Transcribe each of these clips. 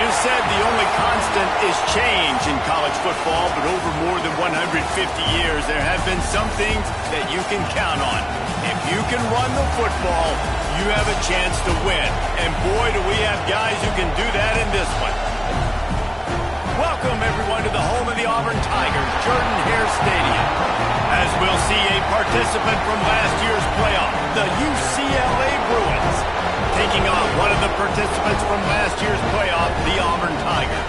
is said the only constant is change in college football, but over more than 150 years, there have been some things that you can count on. If you can run the football, you have a chance to win. And boy, do we have guys who can do that in this one. Welcome, everyone, to the home of the Auburn Tigers, Jordan-Hare Stadium. As we'll see a participant from last year's playoff, the UCLA Bruins, taking on one of the participants from last year's playoff, the Auburn Tigers.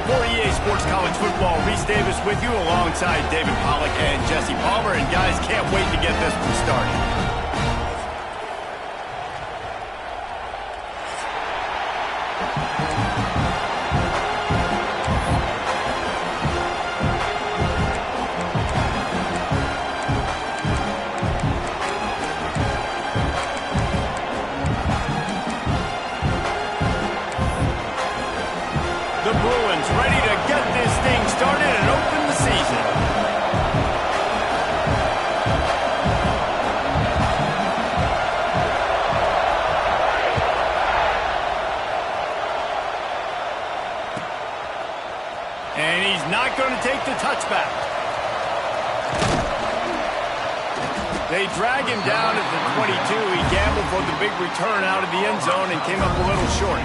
For EA Sports College Football, Reese Davis with you alongside David Pollack and Jesse Palmer. And guys, can't wait to get this one started. The Bruins ready to get this thing started and open the season. And he's not going to take the touchback. They drag him down at the 22. He gambled for the big return out of the end zone and came up a little short.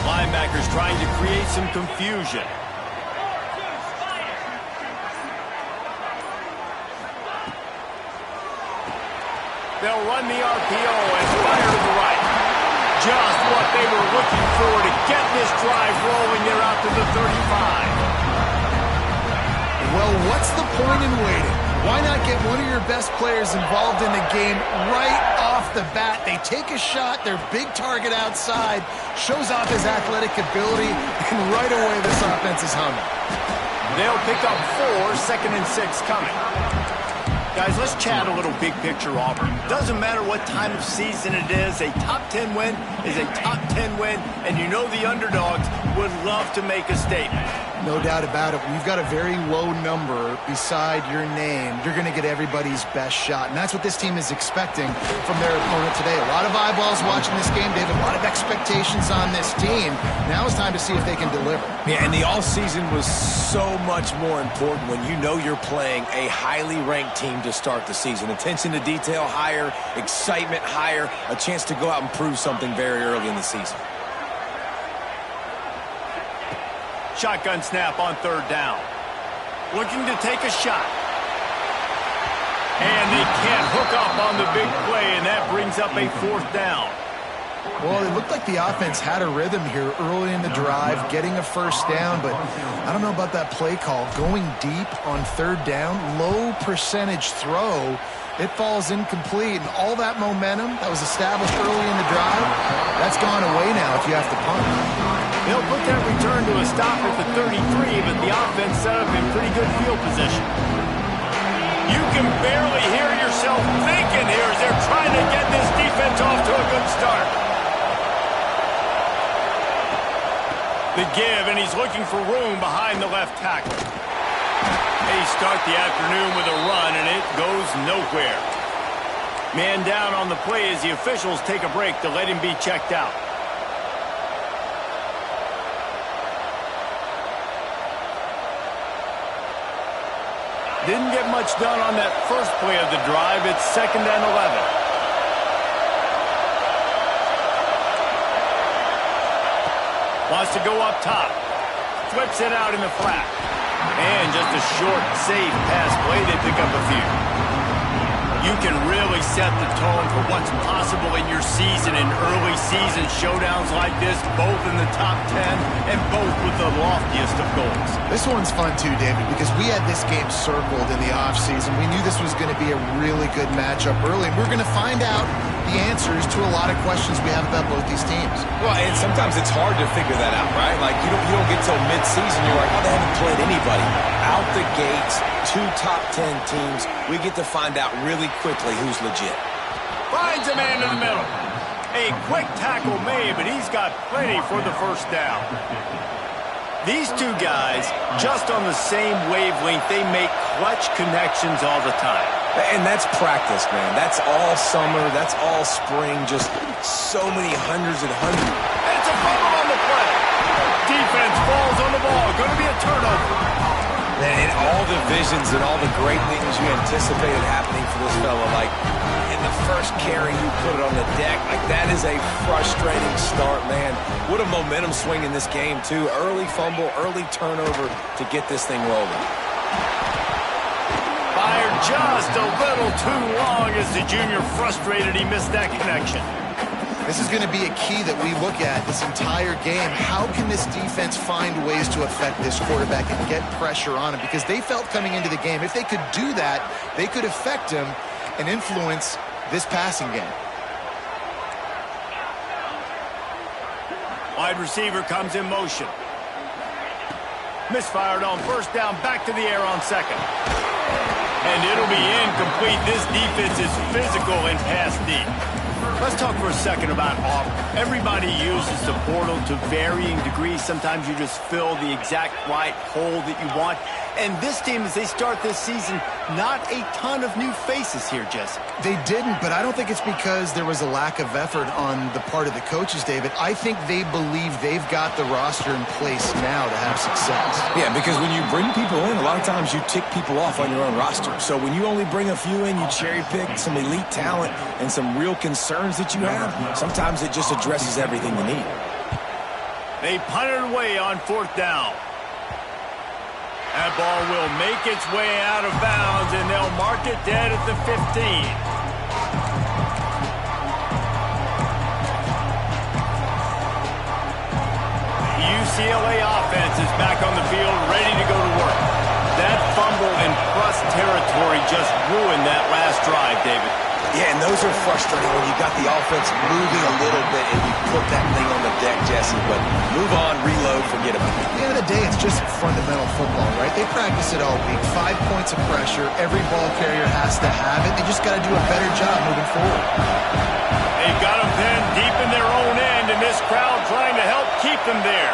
Linebackers trying to create some confusion. They'll run the RPO and fire to the right. Just what they were looking for to get this drive rolling. They're out to the 35. Well, what's the point in waiting? Why not get one of your best players involved in the game right off the bat? They take a shot, their big target outside, shows off his athletic ability, and right away this offense is humming. They'll pick up 4, 2nd and 6 coming. Guys, let's chat a little big picture Auburn. Doesn't matter what time of season it is, a top 10 win is a top 10 win, and you know the underdogs would love to make a statement. No doubt about it. When you've got a very low number beside your name, you're going to get everybody's best shot. And that's what this team is expecting from their opponent today. A lot of eyeballs watching this game, David. A lot of expectations on this team. Now it's time to see if they can deliver. Yeah, and the offseason was so much more important when you know you're playing a highly ranked team to start the season. Attention to detail higher, excitement higher, a chance to go out and prove something very early in the season. Shotgun snap on 3rd down. Looking to take a shot. And they can't hook up on the big play, and that brings up a 4th down. Well, it looked like the offense had a rhythm here early in the drive, getting a 1st down, but I don't know about that play call. Going deep on 3rd down, low percentage throw, it falls incomplete, and all that momentum that was established early in the drive, that's gone away now if you have to punt. They'll put that return to a stop at the 33, but the offense set up in pretty good field position. You can barely hear yourself thinking here as they're trying to get this defense off to a good start. The give, and he's looking for room behind the left tackle. They start the afternoon with a run, and it goes nowhere. Man down on the play as the officials take a break to let him be checked out. Didn't get much done on that first play of the drive. It's 2nd and 11. Wants to go up top. Flips it out in the flat. And just a short, safe pass play. They pick up a few. You can really set the tone for what's possible in your season in early season showdowns like this, both in the top 10 and both with the loftiest of goals. This one's fun too, David, because we had this game circled in the offseason. We knew this was going to be a really good matchup early, and we're going to find out the answers to a lot of questions we have about both these teams. Well, and sometimes it's hard to figure that out, right? Like, you don't get till mid-season, you're like, oh, they haven't played anybody. Out the gates, 2 top 10 teams, we get to find out really quickly who's legit. Finds a man in the middle. A quick tackle made, but he's got plenty for the 1st down. These two guys, just on the same wavelength, they make clutch connections all the time. And that's practice, man. That's all summer. That's all spring. Just so many hundreds and hundreds. And it's a fumble on the play. Defense falls on the ball. Going to be a turnover. And all the visions and all the great things you anticipated happening for this fella, like in the first carry, you put it on the deck. Like, that is a frustrating start, man. What a momentum swing in this game, too. Early fumble, early turnover to get this thing rolling. Fired just a little too long as the junior frustrated. He missed that connection. This is going to be a key that we look at this entire game. How can this defense find ways to affect this quarterback and get pressure on him? Because they felt coming into the game, if they could do that, they could affect him and influence this passing game. Wide receiver comes in motion. Misfired on first down, back to the air on second. And it'll be incomplete. This defense is physical and pass deep. Let's talk for a second about Auburn. Everybody uses the portal to varying degrees. Sometimes you just fill the exact right hole that you want. And this team, as they start this season, not a ton of new faces here, Jesse. They didn't, but I don't think it's because there was a lack of effort on the part of the coaches, David. I think they believe they've got the roster in place now to have success. Yeah, because when you bring people in, a lot of times you tick people off on your own roster. So when you only bring a few in, you cherry pick some elite talent and some real concerns that you have. Sometimes it just addresses everything you need. They punt it away on fourth down. That ball will make its way out of bounds, and they'll mark it dead at the 15. The UCLA offense is back on the field, ready to go to work. That fumble in plus territory just ruined that last drive, David. Yeah, and those are frustrating when you got the offense moving a little bit and you put that thing on the deck, Jesse. But move on, reload, forget about it. At the end of the day, it's just fundamental football, right? They practice it all week. 5 points of pressure. Every ball carrier has to have it. They just got to do a better job moving forward. They've got them pinned deep in their own end, and this crowd trying to help keep them there.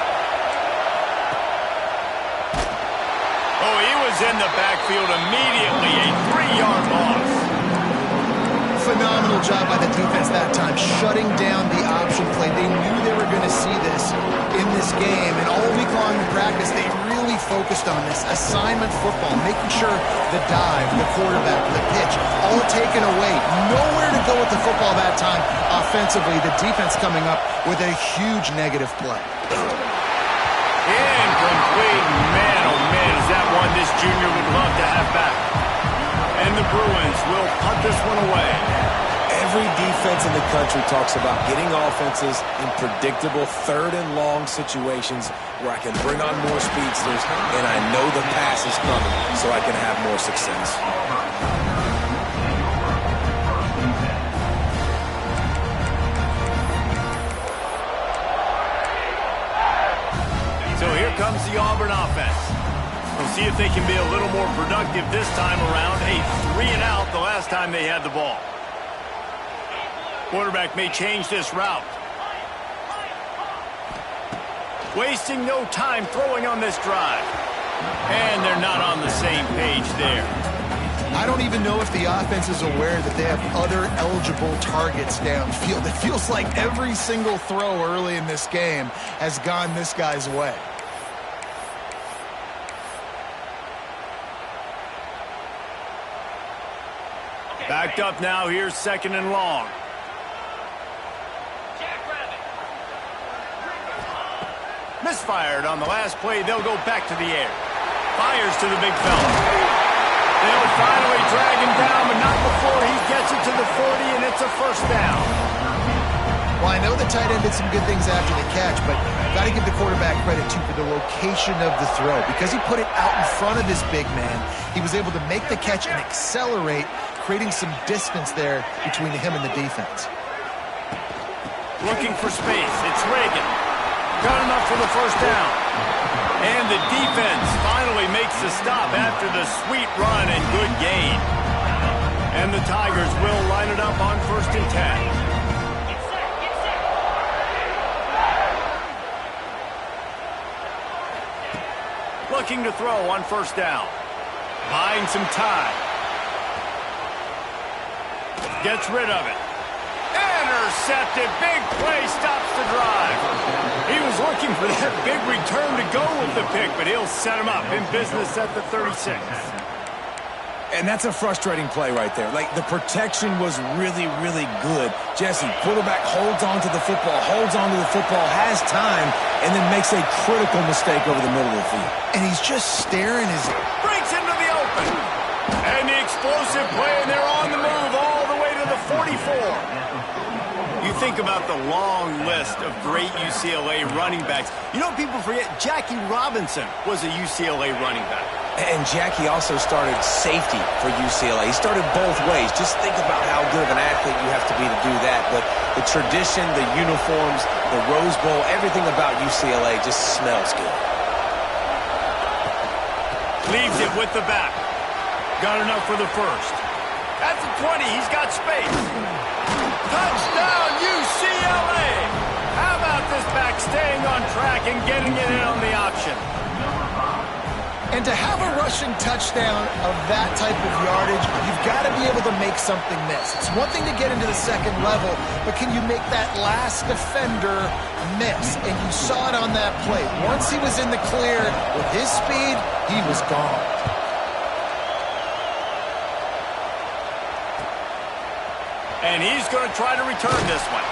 Oh, he was in the backfield immediately. A 3-yard loss. Phenomenal job by the defense that time, shutting down the option play. They knew they were going to see this in this game, and all week long in practice, they really focused on this assignment football, making sure the dive, the quarterback, the pitch, all taken away. Nowhere to go with the football that time offensively. The defense coming up with a huge negative play. Incomplete. Man, oh man, is that one this junior would love to have back. And the Bruins will punt this one away. Every defense in the country talks about getting offenses in predictable third and long situations where I can bring on more speedsters and I know the pass is coming so I can have more success. So here comes the Auburn offense. We'll see if they can be a little more productive this time around. A 3-and-out the last time they had the ball. Quarterback may change this route. Wasting no time throwing on this drive. And they're not on the same page there. I don't even know if the offense is aware that they have other eligible targets downfield. It feels like every single throw early in this game has gone this guy's way. Backed up now, here's second and long. Misfired on the last play, they'll go back to the air. Fires to the big fella. They'll finally drag him down, but not before he gets it to the 40, and it's a first down. Well, I know the tight end did some good things after the catch, but got to give the quarterback credit, too, for the location of the throw. Because he put it out in front of his big man, he was able to make the catch and accelerate, creating some distance there between him and the defense. Looking for space. It's Reagan. Got enough for the first down. And the defense finally makes the stop after the sweet run and good gain. And the Tigers will line it up on 1st and 10. Looking to throw on first down. Buying some time. Gets rid of it. Intercepted. Big play stops the drive. He was looking for that big return to go with the pick, but he'll set him up in business at the 36. And that's a frustrating play right there. Like, the protection was really, really good. Jesse, quarterback holds on to the football, has time, and then makes a critical mistake over the middle of the field. And he's just staring his... Breaks into the open. And the explosive play, and they're on the move all the way to the 44. You think about the long list of great UCLA running backs. You know, people forget Jackie Robinson was a UCLA running back. And Jackie also started safety for UCLA. He started both ways. Just think about how good of an athlete you have to be to do that. But the tradition, the uniforms, the Rose Bowl, everything about UCLA just smells good. Leaves it with the back. Got enough for the first. At the 20, he's got space. Touchdown, UCLA! How about this back staying on track and getting it in on the option? And to have a rushing touchdown of that type of yardage, you've got to be able to make something miss. It's one thing to get into the second level, but can you make that last defender miss? And you saw it on that play. Once he was in the clear with his speed, he was gone. And he's going to try to return this one.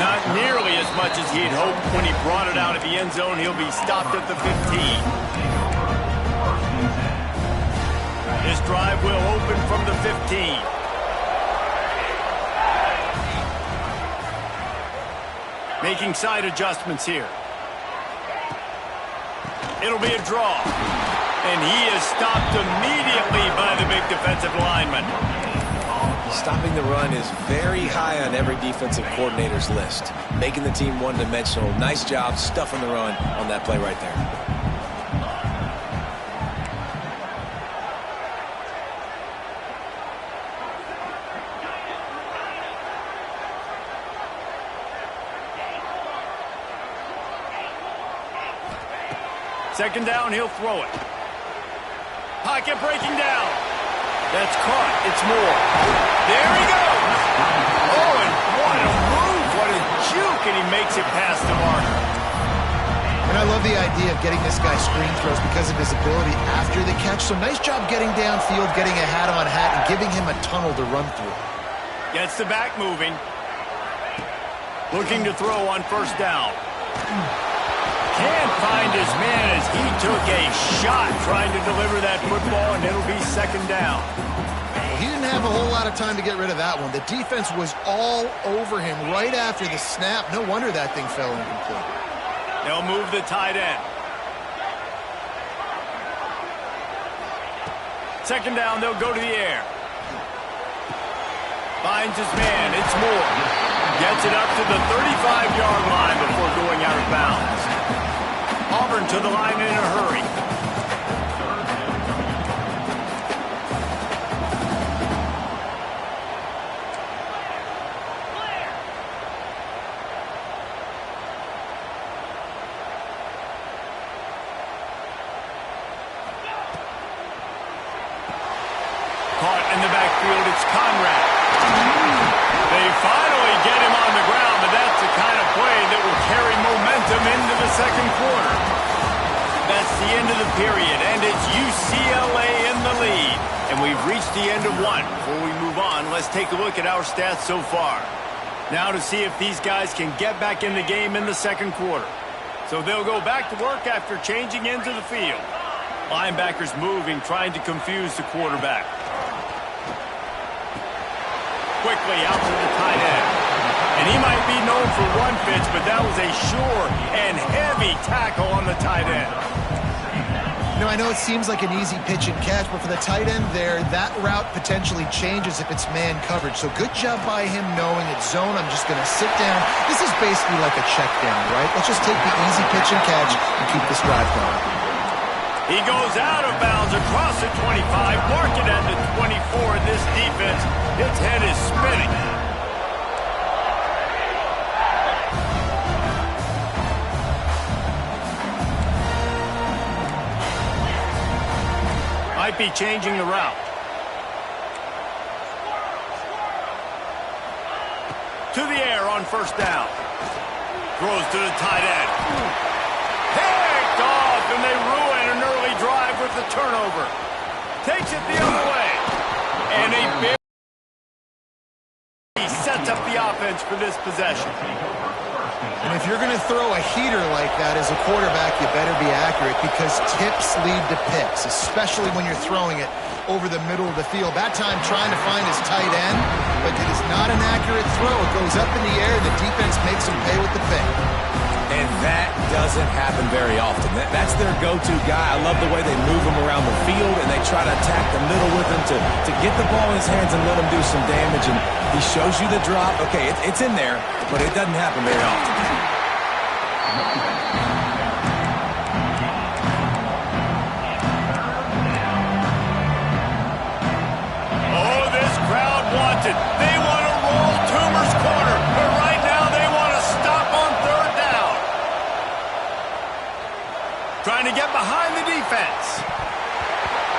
Not nearly as much as he'd hoped when he brought it out of the end zone. He'll be stopped at the 15. This drive will open from the 15. Making side adjustments here. It'll be a draw. And he is stopped immediately by the big defensive lineman. Stopping the run is very high on every defensive coordinator's list. Making the team one-dimensional. Nice job stuffing the run on that play right there. Second down, he'll throw it. Pocket breaking down. That's caught. It's Moore. There he goes. Oh, and what a move. What a juke. And he makes it past the marker. And I love the idea of getting this guy screen throws because of his ability after the catch. So nice job getting downfield, getting a hat-on-hat, and giving him a tunnel to run through. Gets the back moving. Looking to throw on first down. Can't find his man as he took a shot trying to deliver that football, and it'll be second down. He didn't have a whole lot of time to get rid of that one. The defense was all over him right after the snap. No wonder that thing fell incomplete. They'll move the tight end. Second down, they'll go to the air. Finds his man. It's Moore. Gets it up to the 35-yard line before going out of bounds. Auburn to the line in a hurry. Caught in the backfield, it's Conrad. They finally get him on the ground, but that's the kind of play that will carry momentum into the second quarter. That's the end of the period, and it's UCLA in the lead. And we've reached the end of one. Before we move on, let's take a look at our stats so far. Now to see if these guys can get back in the game in the second quarter. So they'll go back to work after changing into the field. Linebackers moving, trying to confuse the quarterback. Quickly out to the tight end. And he might be known for one pitch, but that was a sure and heavy tackle on the tight end. You know, I know it seems like an easy pitch and catch, but for the tight end there, that route potentially changes if it's man coverage. So good job by him knowing it's zone. I'm just going to sit down. This is basically like a check down, right? Let's just take the easy pitch and catch and keep this drive going. He goes out of bounds across the 25, mark it at the 24. This defense, its head is spinning. Might be changing the route. To the air on first down. Throws to the tight end. Picked off, and they ruin an early drive with the turnover. Takes it the other way. And a big sets up the offense for this possession. And if you're going to throw a heater like that as a quarterback, you better be accurate, because tips lead to picks, especially when you're throwing it over the middle of the field. That time trying to find his tight end, but it is not an accurate throw. It goes up in the air. The defense makes him pay with the pick. And that doesn't happen very often. That's their go-to guy. I love the way they move him around the field, and they try to attack the middle with him to get the ball in his hands and let him do some damage. And he shows you the drop. Okay, it's in there, but it doesn't happen very often. Oh, this crowd wants it. They want to roll Toomer's corner, but right now they want to stop on third down. Trying to get behind the defense.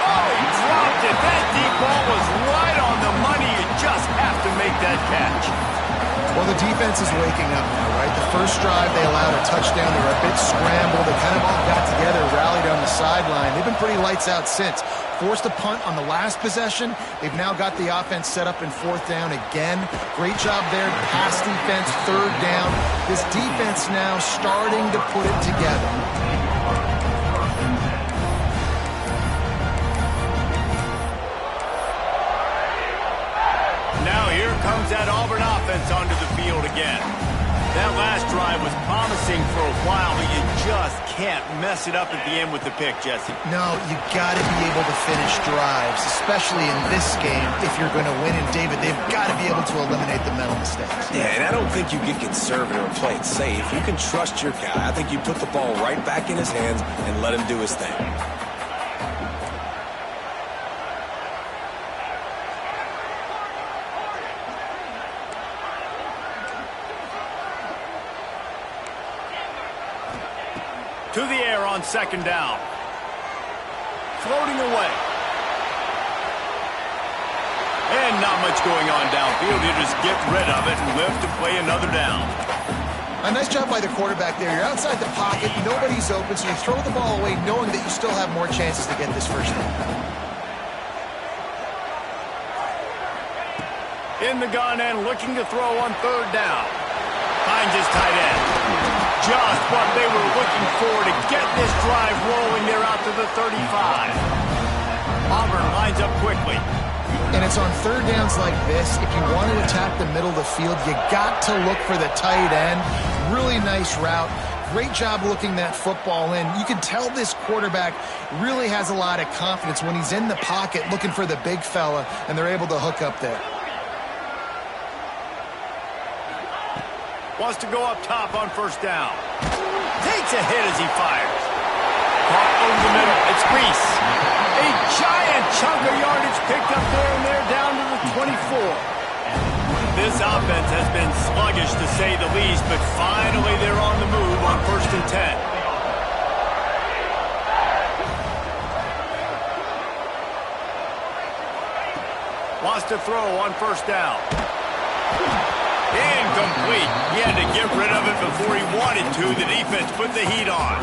Oh, he dropped it. That deep ball was right on the money. You just have to make that catch. Well, the defense is waking up now, right? The first drive, they allowed a touchdown. They were a bit scrambled. They kind of all got together, rallied on the sideline. They've been pretty lights out since. Forced a punt on the last possession. They've now got the offense set up in fourth down again. Great job there. Pass defense, third down. This defense now starting to put it together. Now here comes that Auburn offense onto the field again. That last drive was promising for a while, but you just can't mess it up at the end with the pick, Jesse. No, you got to be able to finish drives, especially in this game if you're going to win. And David, they've got to be able to eliminate the mental mistakes. Yeah, and I don't think you get conservative and play it safe. You can trust your guy. I think you put the ball right back in his hands and let him do his thing. To the air on second down. Floating away. And not much going on downfield. You just get rid of it and live to play another down. A nice job by the quarterback there. You're outside the pocket. Nobody's open, so you throw the ball away knowing that you still have more chances to get this first down. In the gun and looking to throw on third down. Finds his tight end. Just what they were looking for to get this drive rolling. They're out to the 35. Auburn lines up quickly. And it's on third downs like this. If you want to attack the middle of the field, you got to look for the tight end. Really nice route. Great job looking that football in. You can tell this quarterback really has a lot of confidence when he's in the pocket looking for the big fella, and they're able to hook up there. Wants to go up top on first down. Takes a hit as he fires. Caught over the middle. It's Reese. A giant chunk of yardage picked up there, and they're down to the 24. This offense has been sluggish, to say the least, but finally they're on the move on 1st and 10. Wants to throw on first down. Incomplete. He had to get rid of it before he wanted to. The defense put the heat on.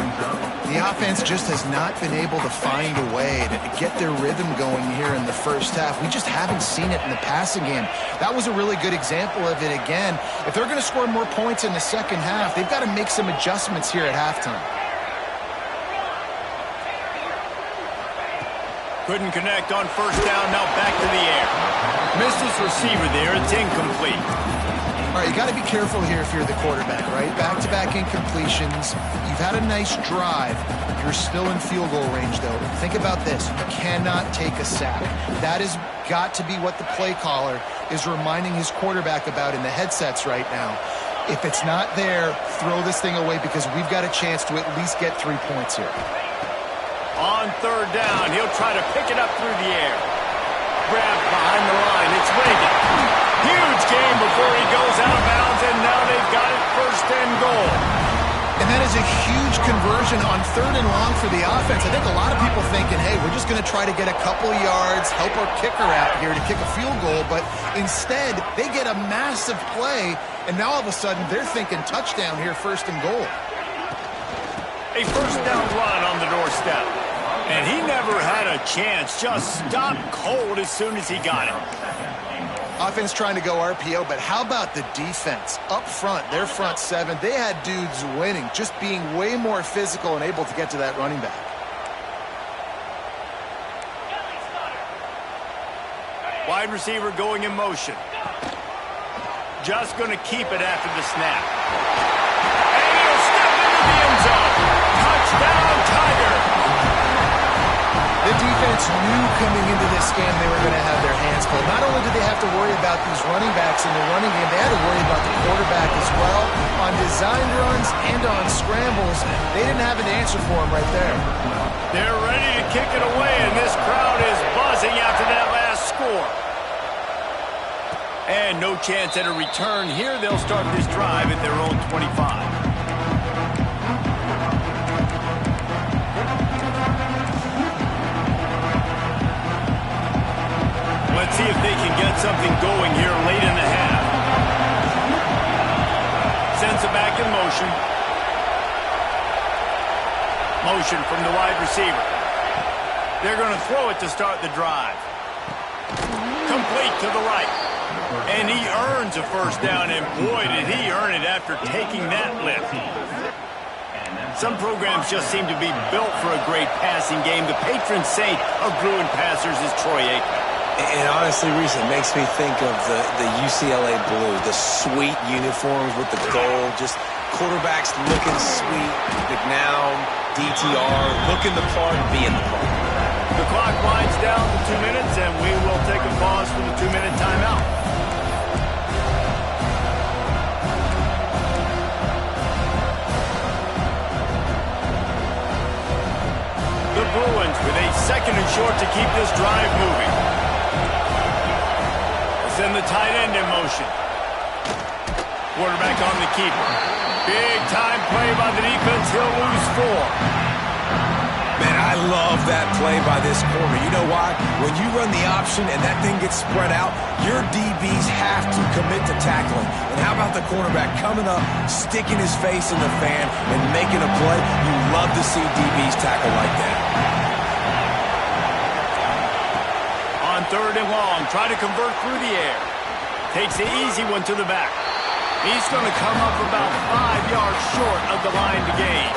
The offense just has not been able to find a way to get their rhythm going here in the first half. We just haven't seen it in the passing game. That was a really good example of it again. If they're going to score more points in the second half, they've got to make some adjustments here at halftime. Couldn't connect on first down. Now back to the air. Misses receiver there. It's incomplete. All right, you got to be careful here if you're the quarterback, right? Back-to-back incompletions. You've had a nice drive. You're still in field goal range, though. Think about this. You cannot take a sack. That has got to be what the play caller is reminding his quarterback about in the headsets right now. If it's not there, throw this thing away because we've got a chance to at least get 3 points here. On third down, he'll try to pick it up through the air. Grabbed behind the line. It's Reagan. Huge game before he goes out of bounds, and now they've got it 1st and goal. And that is a huge conversion on 3rd and long for the offense. I think a lot of people thinking, hey, we're just going to try to get a couple of yards, help our kicker out here to kick a field goal. But instead, they get a massive play, and now all of a sudden they're thinking touchdown here, 1st and goal. A 1st down run on the doorstep. And he never had a chance. Just stopped cold as soon as he got it. Offense trying to go RPO, but how about the defense? Up front, their front 7, they had dudes winning, just being way more physical and able to get to that running back. Wide receiver going in motion. Just going to keep it after the snap. And he'll step into the end zone. Touchdown, Tiger. The defense knew coming into this game they were going to have their hands full. Not only did they have to worry about these running backs in the running game, they had to worry about the quarterback as well. On designed runs and on scrambles, they didn't have an answer for him right there. They're ready to kick it away, and this crowd is buzzing after that last score. And no chance at a return here. They'll start this drive at their own 25. Let's see if they can get something going here late in the half. Sends it back in motion. Motion from the wide receiver. They're going to throw it to start the drive. Complete to the right. And he earns a 1st down, and boy, did he earn it after taking that lift. Some programs just seem to be built for a great passing game. The patron saint of Bruin passers is Troy Aikman. And honestly, Reese, it makes me think of the UCLA blue, the sweet uniforms with the gold, just quarterbacks looking sweet, McNown, DTR, looking the part and being the part. The clock winds down to 2 minutes, and we will take a pause for the 2-minute timeout. The Bruins with a 2nd and short to keep this drive moving. Send the tight end in motion. Quarterback on the keeper. Big time play by the defense. He'll lose 4. Man, I love that play by this corner. You know why? When you run the option and that thing gets spread out, your DBs have to commit to tackling. And how about the cornerback coming up, sticking his face in the fan, and making a play? You love to see DBs tackle like that. On 3rd and long, try to convert through the air. Takes the easy one to the back. He's going to come up about 5 yards short of the line to gain.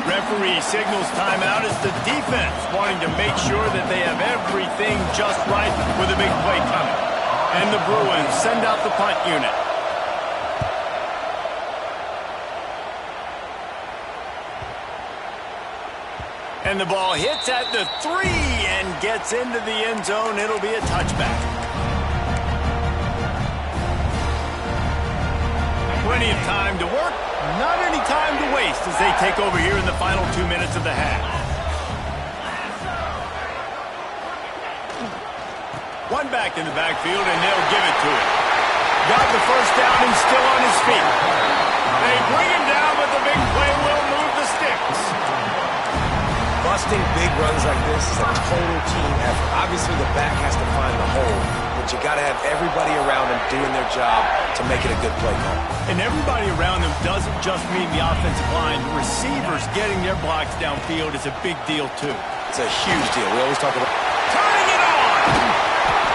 Referee signals timeout as the defense wanting to make sure that they have everything just right with a big play coming. And the Bruins send out the punt unit. And the ball hits at the 3 and gets into the end zone. It'll be a touchback. Plenty of time to work. Not any time to waste as they take over here in the final 2 minutes of the half. One back in the backfield, and they'll give it to him. Got the 1st down and still on his feet. They bring him down, but the big play will move the sticks. Busting big runs like this is a total team effort. Obviously, the back has to find the hole, but you got to have everybody around them doing their job to make it a good play call. And everybody around them doesn't just mean the offensive line. The receivers getting their blocks downfield is a big deal, too. It's a huge deal. We always talk about turning it on.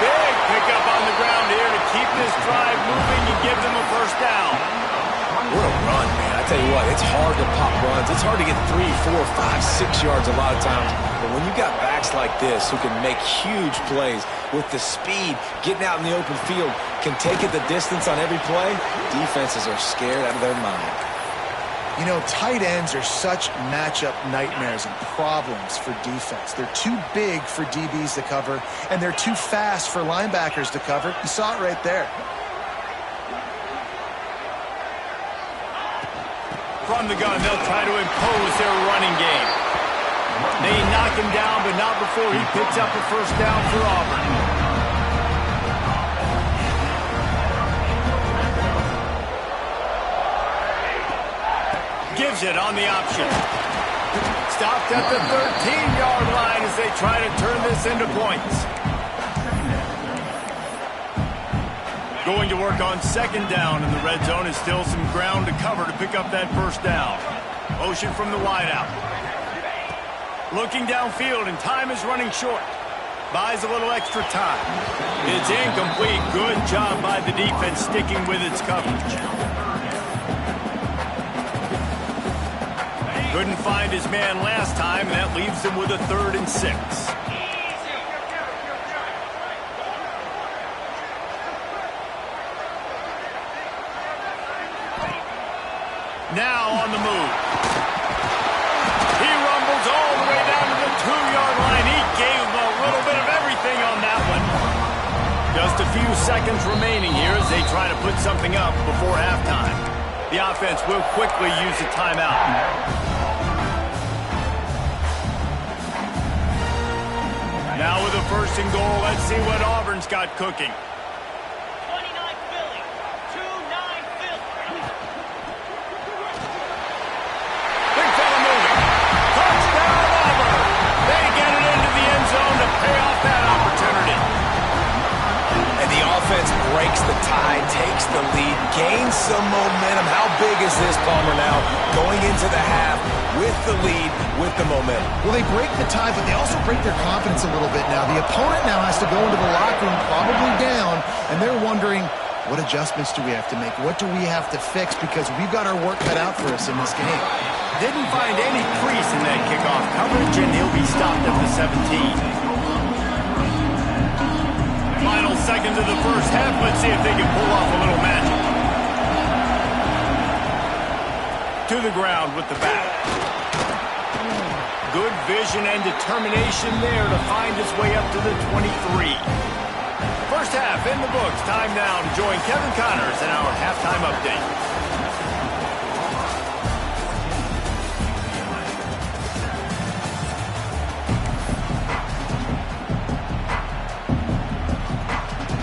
Big pickup on the ground here to keep this drive moving and give them a 1st down. What a run, man. I tell you what, it's hard to pop runs. It's hard to get 3, 4, 5, 6 yards a lot of times. But when you got backs like this who can make huge plays with the speed, getting out in the open field, can take it the distance on every play, defenses are scared out of their mind. You know, tight ends are such matchup nightmares and problems for defense. They're too big for DBs to cover, and they're too fast for linebackers to cover. You saw it right there. From the gun, they'll try to impose their running game. They knock him down, but not before he picks up a 1st down for Auburn. gives it on the option. Stopped at the 13-yard line as they try to turn this into points. Going to work on second down in the red zone is still some ground to cover to pick up that first down. Motion from the wideout. Looking downfield, and time is running short. Buys a little extra time. It's incomplete. Good job by the defense sticking with its coverage. Couldn't find his man last time, and that leaves him with a 3rd and 6. Now on the move. He rumbles all the way down to the 2-yard line. He gave him a little bit of everything on that one. Just a few seconds remaining here as they try to put something up before halftime. The offense will quickly use a timeout. Now with a 1st and goal, let's see what Auburn's got cooking. Breaks the tie, takes the lead, gains some momentum. How big is this, Palmer, now? Going into the half with the lead, with the momentum. Well, they break the tie, but they also break their confidence a little bit now. The opponent now has to go into the locker room, probably down, and they're wondering, what adjustments do we have to make? What do we have to fix? Because we've got our work cut out for us in this game. Didn't find any crease in that kickoff coverage, and he'll be stopped at the 17. Final seconds of the first half. Let's see if they can pull off a little magic. To the ground with the bat. Good vision and determination there to find his way up to the 23. First half in the books. Time now to join Kevin Connors in our halftime update.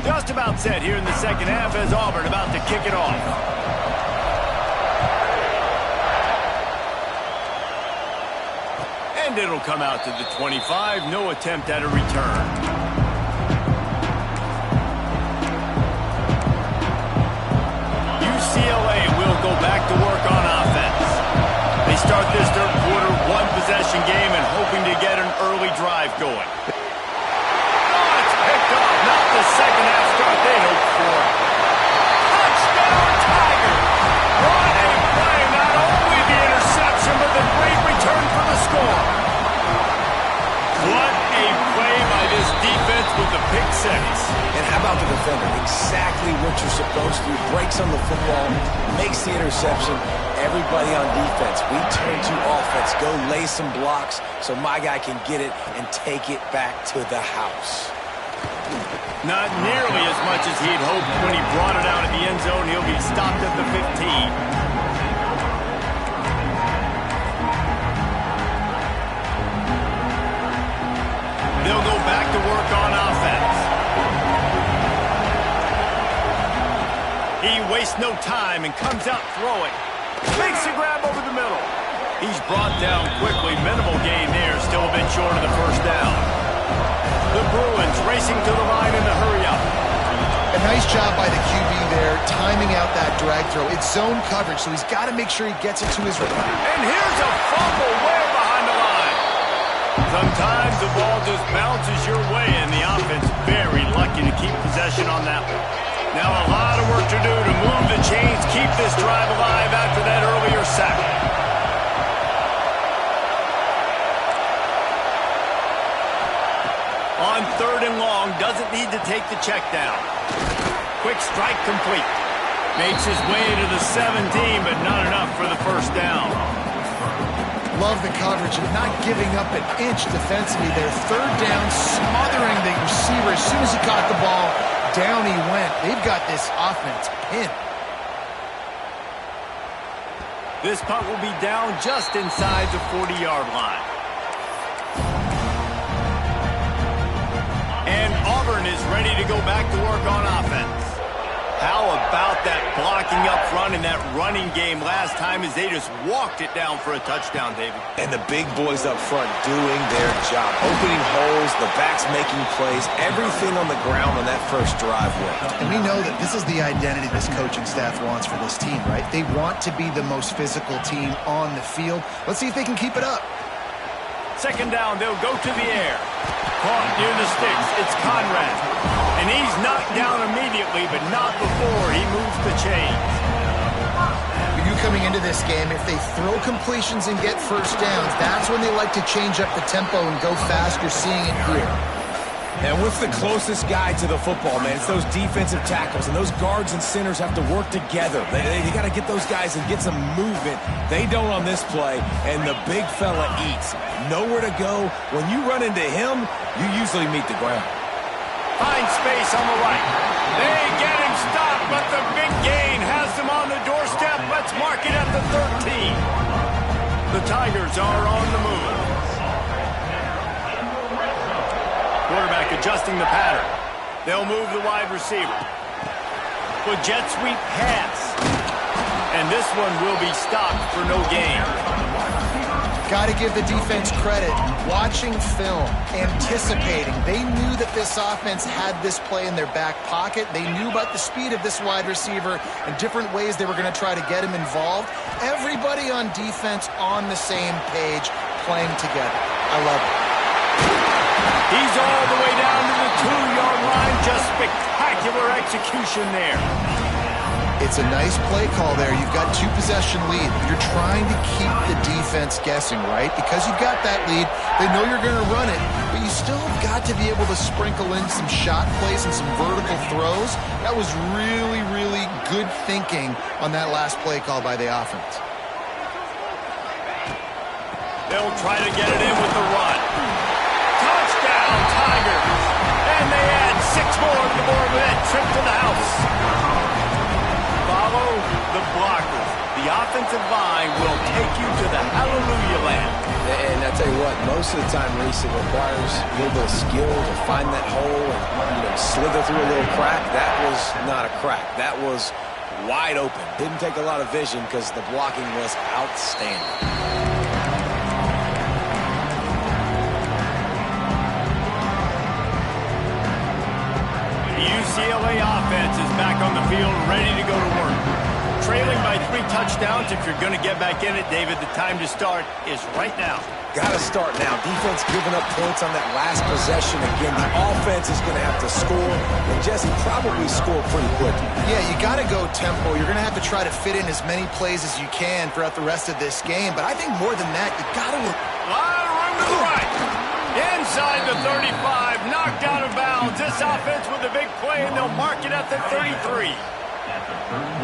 Just about set here in the second half as Auburn about to kick it off. And it'll come out to the 25. No attempt at a return. UCLA will go back to work on offense. They start this third quarter one-possession game and hoping to get an early drive going. Not the second half start they hoped for. Touchdown, Tigers! What a play! Not only the interception, but the great return for the score. What a play by this defense with the pick six. And how about the defender? Exactly what you're supposed to do. Breaks on the football, makes the interception. Everybody on defense, we turn to offense. Go lay some blocks so my guy can get it and take it back to the house. Not nearly as much as he'd hoped when he brought it out of the end zone. He'll be stopped at the 15. They'll go back to work on offense. He wastes no time and comes out throwing. Makes a grab over the middle. He's brought down quickly. Minimal gain there. Still a bit short of the first down. The Bruins racing to the line in the hurry-up. A nice job by the QB there, timing out that drag throw. It's zone coverage, so he's got to make sure he gets it to his right. And here's a fumble way behind the line. Sometimes the ball just bounces your way, and the offense very lucky to keep possession on that one. Now a lot of work to do to move the chains, keep this drive alive after that earlier sack. On 3rd and long, doesn't need to take the check down. Quick strike complete. Makes his way to the 17, but not enough for the first down. Love the coverage and not giving up an inch defensively there. 3rd down, smothering the receiver. As soon as he caught the ball, down he went. They've got this offense pinned. This punt will be down just inside the 40-yard line. And Auburn is ready to go back to work on offense. How about that blocking up front in that running game last time as they just walked it down for a touchdown, David? And the big boys up front doing their job. Opening holes, the backs making plays, everything on the ground on that first drive worked. And we know that this is the identity this coaching staff wants for this team, right? They want to be the most physical team on the field. Let's see if they can keep it up. Second down, they'll go to the air. Caught near the sticks, it's Conrad. And he's knocked down immediately, but not before he moves the chains. You coming into this game, if they throw completions and get first downs, that's when they like to change up the tempo and go fast. You're seeing it here. And what's the closest guy to the football, man? It's those defensive tackles, and those guards and centers have to work together. They got to get those guys and get some movement. They don't on this play, and the big fella eats. Nowhere to go. When you run into him, you usually meet the ground. Finds space on the right. They get him stopped, but the big gain has them on the doorstep. Let's mark it at the 13. The Tigers are on the move. Quarterback adjusting the pattern. They'll move the wide receiver. With jet sweep pass. And this one will be stopped for no gain. Got to give the defense credit. Watching film, anticipating. They knew that this offense had this play in their back pocket. They knew about the speed of this wide receiver and different ways they were going to try to get him involved. Everybody on defense on the same page, playing together. I love it. He's all the way down to the 2-yard line. Just spectacular execution there. It's a nice play call there. You've got 2-possession lead. You're trying to keep the defense guessing, right? Because you've got that lead, they know you're going to run it, but you still have got to be able to sprinkle in some shot plays and some vertical throws. That was really, really good thinking on that last play call by the offense. They'll try to get it in with the run. Touchdown, Tigers! And they add 6 more to the board with that trip to the house. Follow the blockers. The offensive line will take you to the hallelujah land. And I tell you what, most of the time, Reese, it requires a little bit of skill to find that hole and slither through a little crack. That was not a crack. That was wide open. Didn't take a lot of vision because the blocking was outstanding. UCLA offense is back on the field, ready to go to work. Trailing by 3 touchdowns. If you're going to get back in it, David, the time to start is right now. Got to start now. Defense giving up points on that last possession. Again, the offense is going to have to score, and Jesse probably score pretty quickly. Yeah, you got to go tempo. You're going to have to try to fit in as many plays as you can throughout the rest of this game. But I think more than that, you got to look. A lot of room to the right. Inside the 35, knocked out of bounds. This offense with a big play, and they'll mark it at the 33.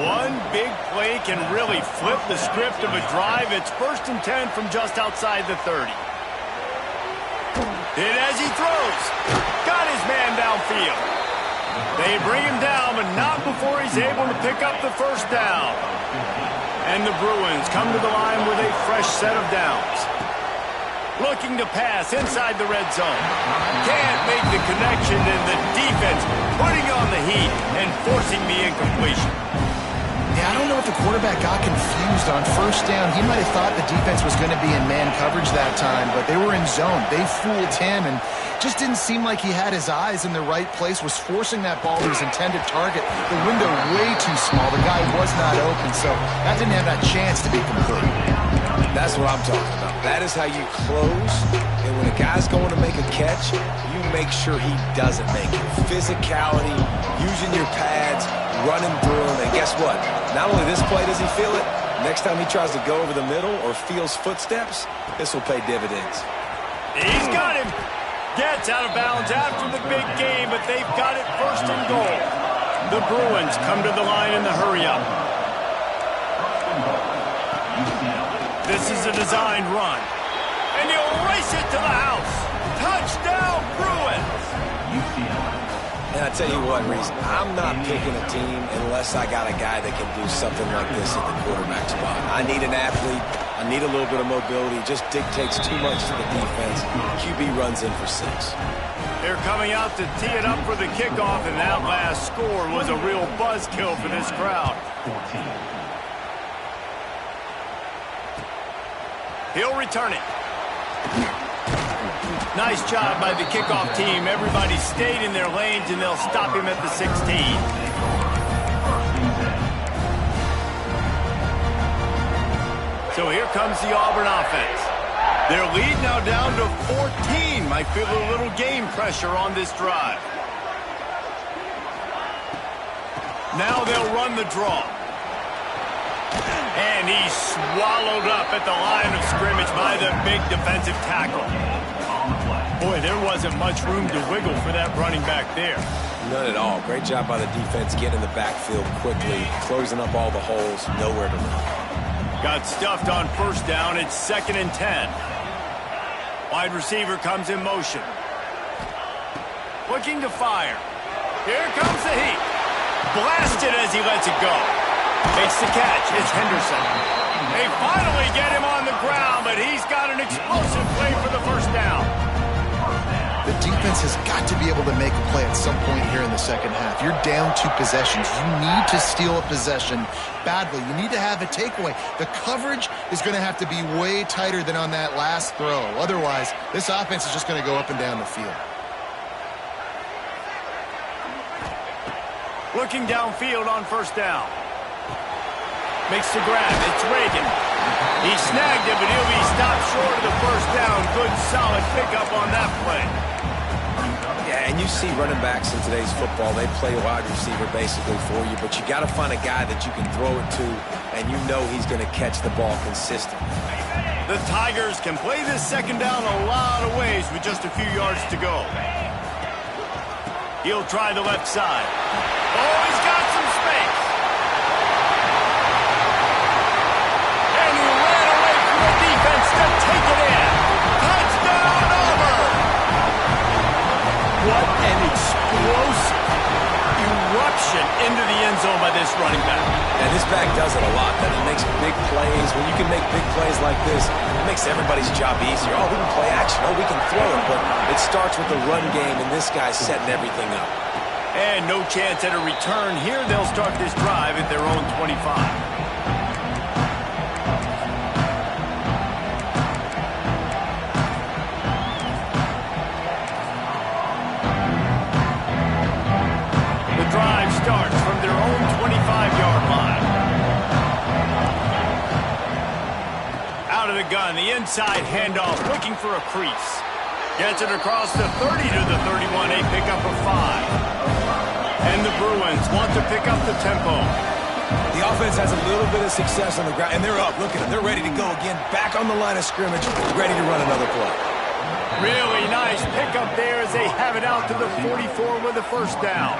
One big play can really flip the script of a drive. It's 1st and 10 from just outside the 30. And as he throws, got his man downfield. They bring him down, but not before he's able to pick up the first down. And the Bruins come to the line with a fresh set of downs. Looking to pass inside the red zone. Can't make the connection, and the defense putting on the heat and forcing the incompletion. Yeah, I don't know if the quarterback got confused on first down. He might have thought the defense was going to be in man coverage that time, but they were in zone. They fooled him and just didn't seem like he had his eyes in the right place, was forcing that ball to his intended target. The window way too small. The guy was not open, so that didn't have that chance to be complete. That's what I'm talking about. That is how you close. And when a guy's going to make a catch, you make sure he doesn't make it. Physicality, using your pads, running through him. And guess what? Not only this play does he feel it, next time he tries to go over the middle or feels footsteps, this will pay dividends. He's got him. Gets out of bounds after the big game, but they've got it 1st and goal. The Bruins come to the line in the hurry-up. This is a designed run. And he'll race it to the house. Touchdown, Bruins! And I tell you what, Reese, I'm not picking a team unless I got a guy that can do something like this at the quarterback spot. I need an athlete. I need a little bit of mobility. It just dictates too much to the defense. QB runs in for 6. They're coming out to tee it up for the kickoff, and that last score was a real buzzkill for this crowd. He'll return it. Nice job by the kickoff team. Everybody stayed in their lanes, and they'll stop him at the 16. So here comes the Auburn offense. Their lead now down to 14. Might feel a little game pressure on this drive. Now they'll run the draw. And he's swallowed up at the line of scrimmage by the big defensive tackle. Boy, there wasn't much room to wiggle for that running back there. None at all. Great job by the defense getting in the backfield quickly, closing up all the holes, nowhere to run. Got stuffed on first down. It's 2nd and 10. Wide receiver comes in motion. Looking to fire. Here comes the heat. Blasted as he lets it go. Makes the catch. It's Henderson. They finally get him on the ground, but he's got an explosive play for the first down. The defense has got to be able to make a play at some point here in the second half. You're down 2 possessions. You need to steal a possession badly. You need to have a takeaway. The coverage is going to have to be way tighter than on that last throw. Otherwise, this offense is just going to go up and down the field. Looking downfield on first down. Makes the grab. It's Reagan. He snagged it, but he'll be stopped short of the first down. Good, solid pickup on that play. Yeah, and you see running backs in today's football, they play wide receiver basically for you, but you got to find a guy that you can throw it to, and you know he's going to catch the ball consistently. The Tigers can play this second down a lot of ways with just a few yards to go. He'll try the left side. Oh, he's got some space. And he ran away from the defense to take it in. Touchdown, Auburn! What an explosive eruption into the end zone by this running back. And this back does it a lot. That he makes big plays. When you can make big plays like this, it makes everybody's job easier. Oh, we can play action. Oh, we can throw it. But it starts with the run game, and this guy's setting everything up. And no chance at a return here. They'll start this drive at their own 25. Starts from their own 25-yard line. Out of the gun, the inside handoff, looking for a crease. Gets it across the 30 to the 31, a pickup of 5. And the Bruins want to pick up the tempo. The offense has a little bit of success on the ground, and they're up. Look at them. They're ready to go again, back on the line of scrimmage, ready to run another play. Really nice pickup there as they have it out to the 44 with the first down.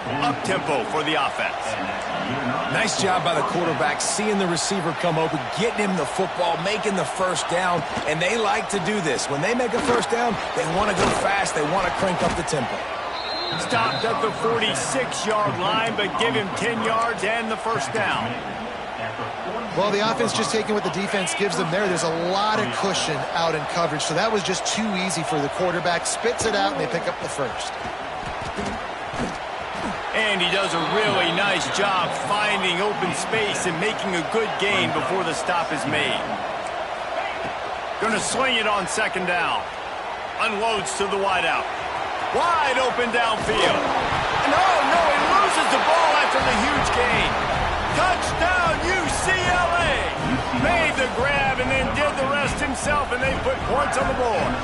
Up-tempo for the offense. Nice job by the quarterback, seeing the receiver come open, getting him the football, making the first down, and they like to do this. When they make a first down, they want to go fast, they want to crank up the tempo. Stopped at the 46-yard line, but give him 10 yards and the first down. Well, the offense just taking what the defense gives them there. There's a lot of cushion out in coverage, so that was just too easy for the quarterback. Spits it out, and they pick up the first. And he does a really nice job finding open space and making a good gain before the stop is made. Going to swing it on second down. Unloads to the wideout. Wide open downfield. No, he loses the ball after the huge gain. Touchdown, UCLA! Made the grab and then did the rest himself, and they put points on the board.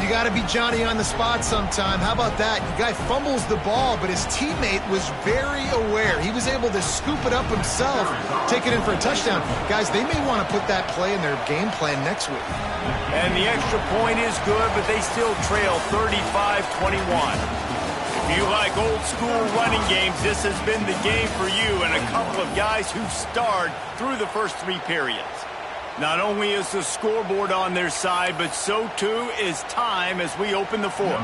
You got to be Johnny on the spot sometime. How about that? The guy fumbles the ball, but his teammate was very aware. He was able to scoop it up himself, take it in for a touchdown. Guys, they may want to put that play in their game plan next week. And the extra point is good, but they still trail 35-21. If you like old school running games, this has been the game for you and a couple of guys who starred through the first 3 periods. Not only is the scoreboard on their side, but so too is time as we open the 4th.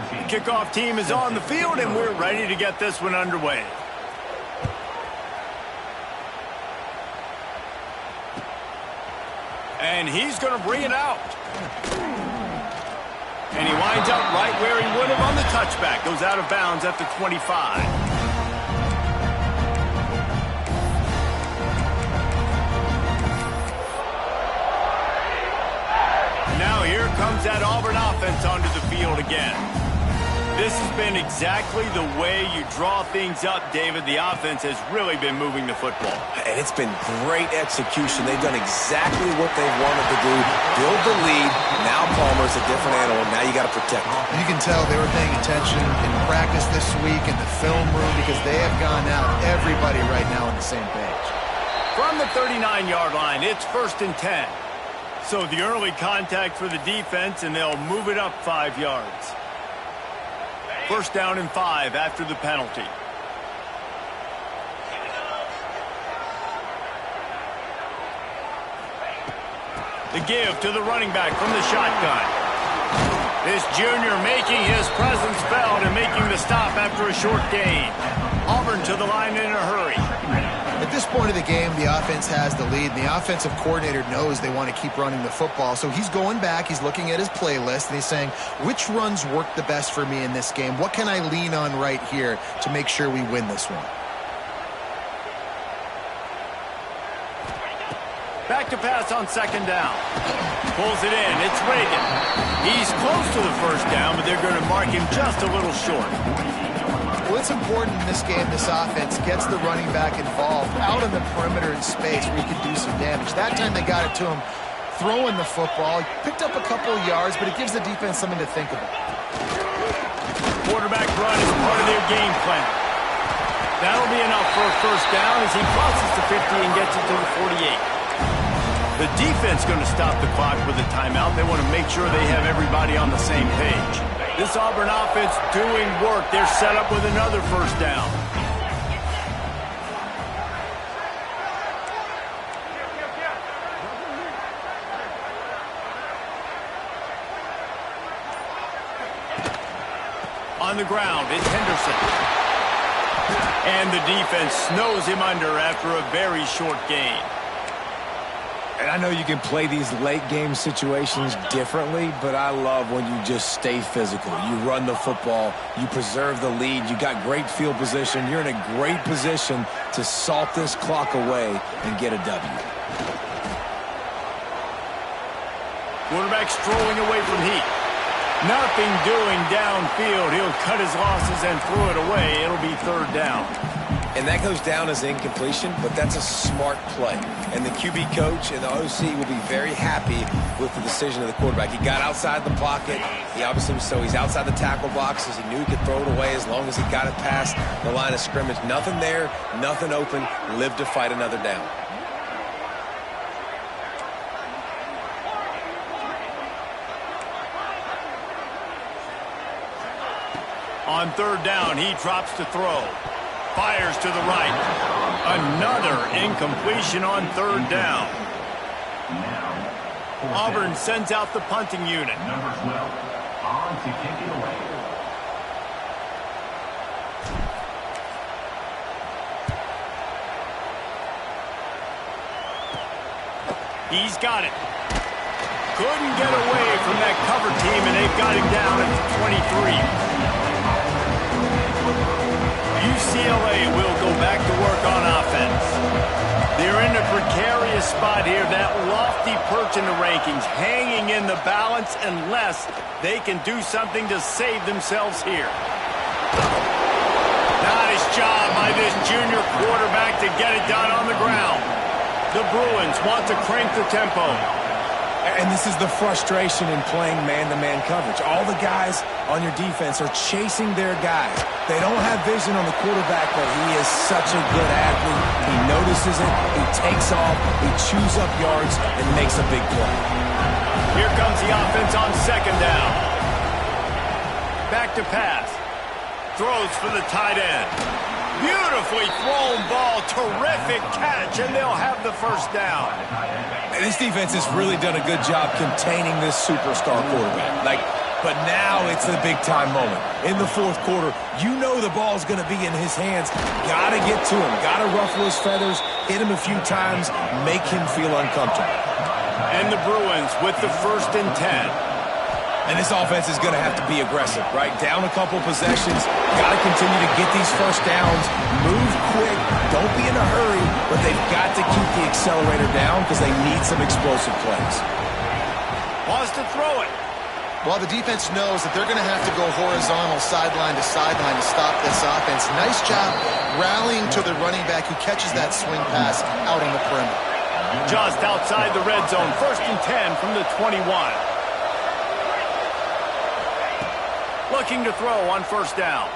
The kickoff team is on the field, and we're ready to get this one underway. And he's going to bring it out. Lines up right where he would have on the touchback. Goes out of bounds at the 25. Now here comes that Auburn offense onto the field again. This has been exactly the way you draw things up, David. The offense has really been moving the football. And it's been great execution. They've done exactly what they wanted to do. Build the lead. Now Palmer's a different animal. Now you got to protect him. You can tell they were paying attention in practice this week in the film room because they have gone out, everybody right now on the same page. From the 39-yard line, it's 1st and 10. So the early contact for the defense, and they'll move it up 5 yards. 1st down and 5 after the penalty. The give to the running back from the shotgun. This junior making his presence felt and making the stop after a short gain. Auburn to the line in a hurry. At this point of the game, the offense has the lead, and the offensive coordinator knows they want to keep running the football. So he's going back, he's looking at his playlist, and he's saying, which runs work the best for me in this game? What can I lean on right here to make sure we win this one? Back to pass on 2nd down. Pulls it in. It's Reagan. He's close to the 1st down, but they're going to mark him just a little short. Well, it's important in this game, this offense gets the running back involved out in the perimeter in space where he can do some damage. That time they got it to him throwing the football. He picked up a couple of yards, but it gives the defense something to think about. Quarterback run is part of their game plan. That'll be enough for a 1st down as he crosses the 50 and gets it to the 48. The defense going to stop the clock with a timeout. They want to make sure they have everybody on the same page. This Auburn offense doing work. They're set up with another 1st down. On the ground, it's Henderson. And the defense snows him under after a very short gain. And I know you can play these late-game situations differently, but I love when you just stay physical. You run the football. You preserve the lead. You got great field position. You're in a great position to salt this clock away and get a W. Quarterback strolling away from heat. Nothing doing downfield. He'll cut his losses and throw it away. It'll be 3rd down. And that goes down as incompletion, but that's a smart play. And the QB coach and the OC will be very happy with the decision of the quarterback. He got outside the pocket. He obviously was he's outside the tackle boxes. He knew he could throw it away as long as he got it past the line of scrimmage. Nothing there, nothing open. Live to fight another down. On 3rd down, he drops to throw. Fires to the right. Another incompletion on 3rd down. Auburn sends out the punting unit. Number 12, on to kick it away. He's got it. Couldn't get away from that cover team, and they've got him down at the 23. UCLA will go back to work on offense. They're in a precarious spot here. That lofty perch in the rankings, hanging in the balance unless they can do something to save themselves here. Nice job by this junior quarterback to get it done on the ground. The Bruins want to crank the tempo. And this is the frustration in playing man-to-man coverage. All the guys on your defense are chasing their guys. They don't have vision on the quarterback, but he is such a good athlete. He notices it, he takes off, he chews up yards, and makes a big play. Here comes the offense on 2nd down. Back to pass. Throws for the tight end. Beautifully thrown ball, terrific catch, and they'll have the 1st down. And this defense has really done a good job containing this superstar quarterback. But now it's the big-time moment. In the 4th quarter, you know the ball's going to be in his hands. Got to get to him. Got to ruffle his feathers, hit him a few times, make him feel uncomfortable. And the Bruins with the 1st and 10. And this offense is going to have to be aggressive, right? Down a couple possessions, got to continue to get these first downs, move quick, don't be in a hurry, but they've got to keep the accelerator down because they need some explosive plays. Wants to throw it. Well, the defense knows that they're going to have to go horizontal sideline to stop this offense. Nice job rallying to the running back who catches that swing pass out on the perimeter. Just outside the red zone, 1st and 10 from the 21. Looking to throw on 1st down.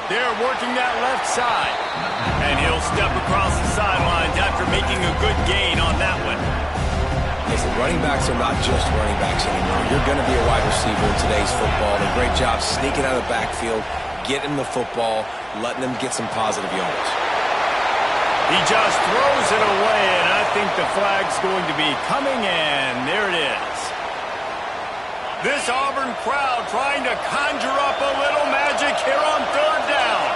They're working that left side. And he'll step across the sidelines after making a good gain on that one. Listen, running backs are not just running backs anymore. You're going to be a wide receiver in today's football. And a great job sneaking out of the backfield, getting the football, letting them get some positive yards. He just throws it away, and I think the flag's going to be coming in. There it is. This Auburn crowd trying to conjure up a little magic here on 3rd down.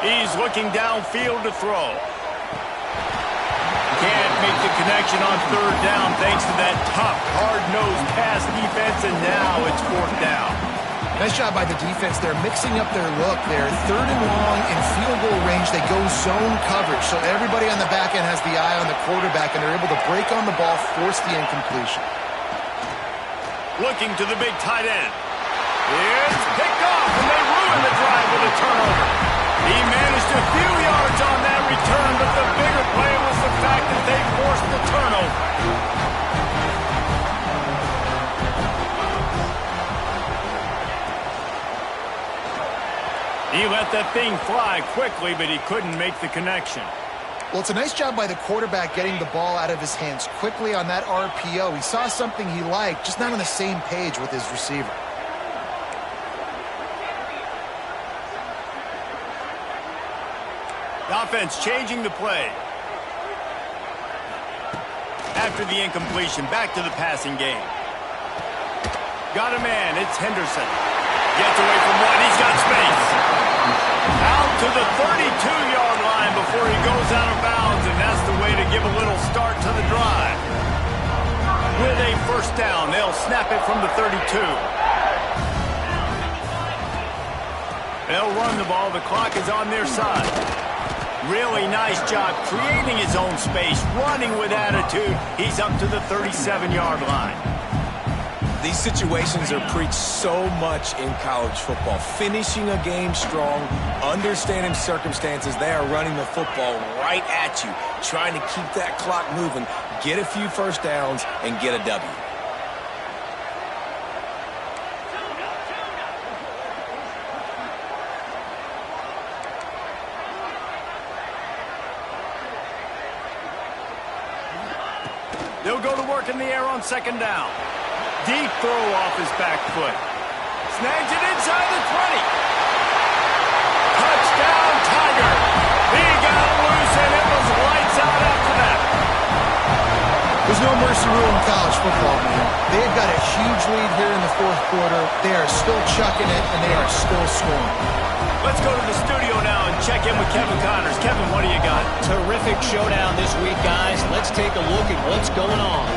He's looking downfield to throw. Can't make the connection on 3rd down thanks to that tough, hard-nosed pass defense, and now it's 4th down. Nice job by the defense. They're mixing up their look there. 3rd and long in field goal range. They go zone coverage, so everybody on the back end has the eye on the quarterback, and they're able to break on the ball, force the incompletion. Looking to the big tight end. It's picked off, and they ruin the drive with a turnover. He managed a few yards on that return, but the bigger play was the fact that they forced the turnover. He let that thing fly quickly, but he couldn't make the connection. Well, it's a nice job by the quarterback getting the ball out of his hands quickly on that RPO. He saw something he liked, just not on the same page with his receiver. The offense changing the play. After the incompletion, back to the passing game. Got a man, it's Henderson. Gets away from one, he's got space. Out to the 32-yard line before he goes out of bounds, and that's the way to give a little start to the drive. With a 1st down, they'll snap it from the 32. They'll run the ball, the clock is on their side. Really nice job creating his own space, running with attitude. He's up to the 37-yard line. These situations are preached so much in college football. Finishing a game strong, understanding circumstances. They are running the football right at you, trying to keep that clock moving, get a few 1st downs, and get a W. They'll go to work in the air on 2nd down. Deep throw off his back foot. Snags it inside the 20. Touchdown, Tiger. He got loose, and it was lights out after that. There's no mercy rule in college football, man. They've got a huge lead here in the 4th quarter. They are still chucking it, and they are still scoring. Let's go to the studio now and check in with Kevin Connors. Kevin, what do you got? Terrific showdown this week, guys. Let's take a look at what's going on.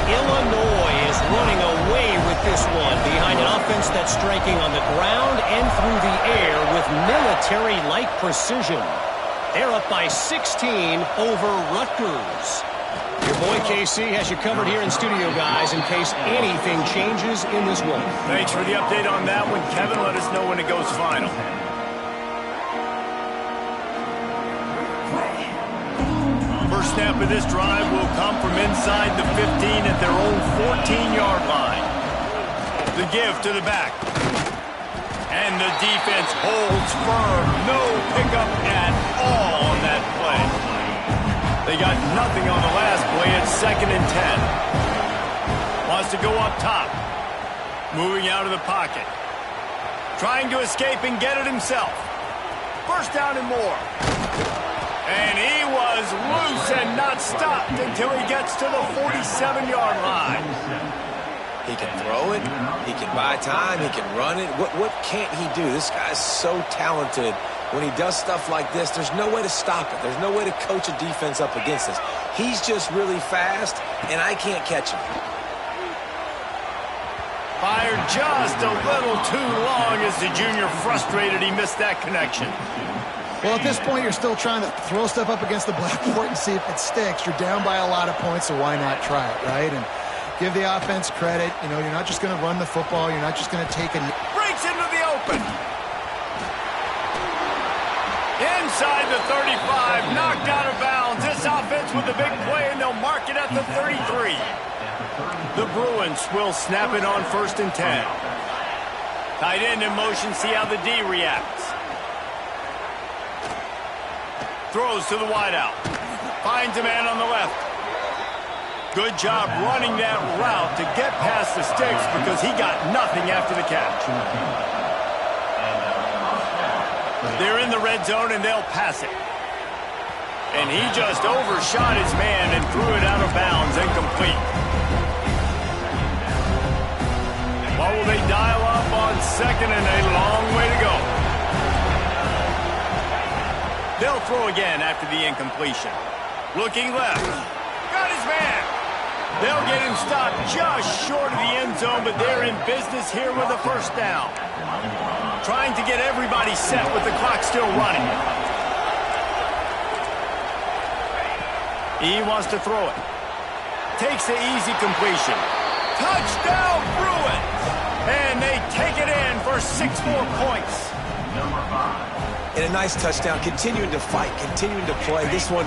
Illinois is running away with this one behind an offense that's striking on the ground and through the air with military-like precision. They're up by 16 over Rutgers. Your boy KC has you covered here in studio, guys, in case anything changes in this one. Thanks for the update on that one, Kevin. Let us know when it goes final. First snap of this drive will come from inside the 15 at their own 14-yard line. The give to the back. And the defense holds firm. No pickup at all on that play. They got nothing on the last play. It's 2nd and 10. Wants to go up top. Moving out of the pocket. Trying to escape and get it himself. 1st down and more. And he was loose and not stopped until he gets to the 47-yard line. He can throw it. He can buy time. He can run it. What can't he do? This guy's so talented. When he does stuff like this, there's no way to stop it. There's no way to coach a defense up against this. He's just really fast, and I can't catch him. Fired just a little too long as the junior frustrated he missed that connection. Well, at this point, you're still trying to throw stuff up against the blackboard and see if it sticks. You're down by a lot of points, so why not try it, right? And give the offense credit. You know, you're not just going to run the football. You're not just going to take a... Breaks into the open. Inside the 35, knocked out of bounds. This offense with a big play, and they'll mark it at the 33. The Bruins will snap it on 1st and 10. Tight end in motion, see how the D reacts. Throws to the wideout. Finds a man on the left. Good job running that route to get past the sticks because he got nothing after the catch. They're in the red zone and they'll pass it. And he just overshot his man and threw it out of bounds, incomplete. What will they dial up on 2nd and a long way to go? They'll throw again after the incompletion. Looking left. Got his man. They'll get him stopped just short of the end zone, but they're in business here with a 1st down. Trying to get everybody set with the clock still running. He wants to throw it. Takes the easy completion. Touchdown, Bruins! And they take it in for 6 more points. And a nice touchdown, continuing to fight, continuing to play. This one,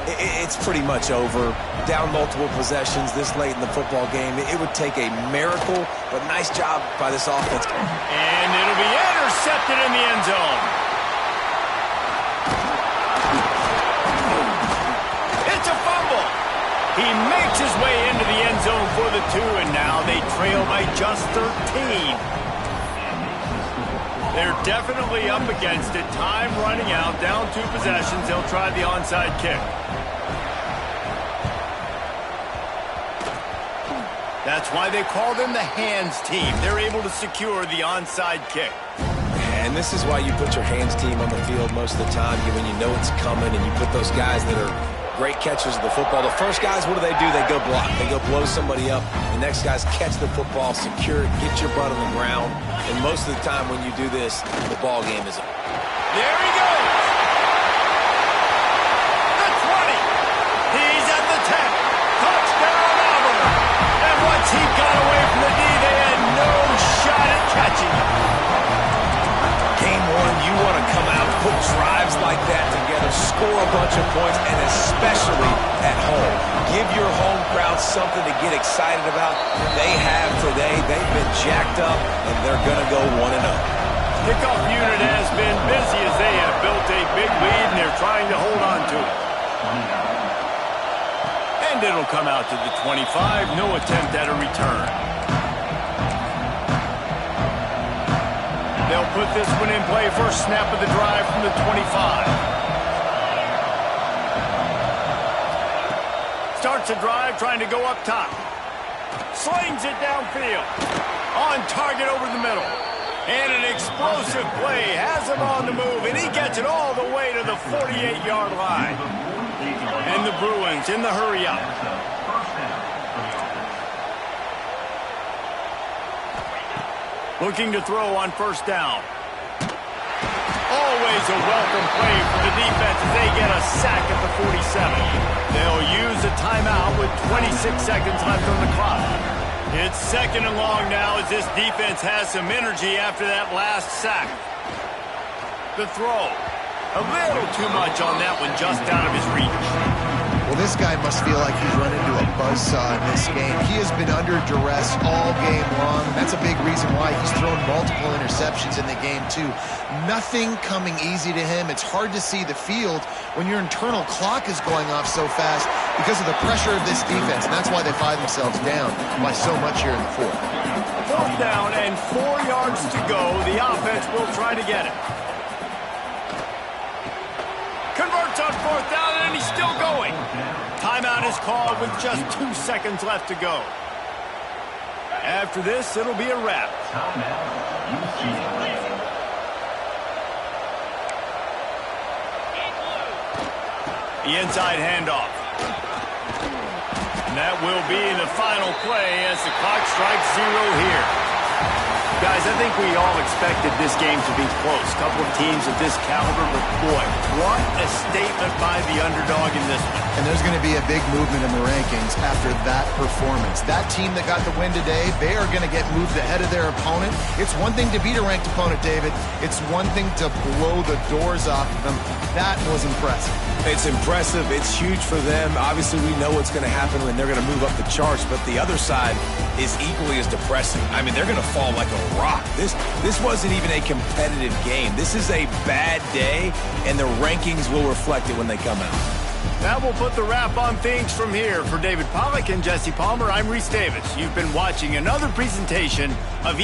it's pretty much over. Down multiple possessions this late in the football game. It would take a miracle, but nice job by this offense. And it'll be intercepted in the end zone. It's a fumble. He makes his way into the end zone for the 2, and now they trail by just 13. They're definitely up against it. Time running out. Down 2 possessions. They'll try the onside kick. That's why they call them the hands team. They're able to secure the onside kick. And this is why you put your hands team on the field most of the time when you know it's coming, and you put those guys that are great catchers of the football. The first guys, what do? They go block. They go blow somebody up. The next guys catch the football, secure it, get your butt on the ground. And most of the time when you do this, the ball game is up. There he goes. The 20. He's at the 10. Touchdown, Auburn. And once he got away from the D, they had no shot at catching him. Game 1, you want to come out, put drives like that together, score a bunch of points, and especially at home. Give your home crowd something to get excited about. They have today. They've been jacked up, and they're going to go 1-0. Kickoff unit has been busy as they have built a big lead, and they're trying to hold on to it. And it'll come out to the 25. No attempt at a return. They'll put this one in play. First snap of the drive from the 25. Starts a drive trying to go up top. Slings it downfield. On target over the middle. And an explosive play. Has him on the move, and he gets it all the way to the 48-yard line. And the Bruins in the hurry-up. Looking to throw on 1st down. Always a welcome play for the defense as they get a sack at the 47. They'll use a timeout with 26 seconds left on the clock. It's 2nd and long now as this defense has some energy after that last sack. The throw. A little too much on that one, just out of his reach. Well, this guy must feel like he's run into a buzzsaw in this game. He has been under duress all game long. That's a big reason why he's thrown multiple interceptions in the game, too. Nothing coming easy to him. It's hard to see the field when your internal clock is going off so fast because of the pressure of this defense, and that's why they find themselves down by so much here in the 4th. 4th down and 4 yards to go. The offense will try to get it. Converts on 4th down, and he's still going. Timeout is called with just 2 seconds left to go. After this, it'll be a wrap. The inside handoff. And that will be the final play as the clock strikes 0 here. Guys, I think we all expected this game to be close. Couple of teams of this caliber, but boy, what a statement by the underdog in this one. And there's going to be a big movement in the rankings after that performance. That team that got the win today, they are going to get moved ahead of their opponent. It's one thing to beat a ranked opponent, David. It's one thing to blow the doors off of them. That was impressive. It's impressive. It's huge for them. Obviously, we know what's going to happen when they're going to move up the charts, but the other side is equally as depressing. I mean, they're going to fall like a rock. This wasn't even a competitive game. This is a bad day, and the rankings will reflect it when they come out. That will put the wrap on things from here. For David Pollack and Jesse Palmer, I'm Reese Davis. You've been watching another presentation of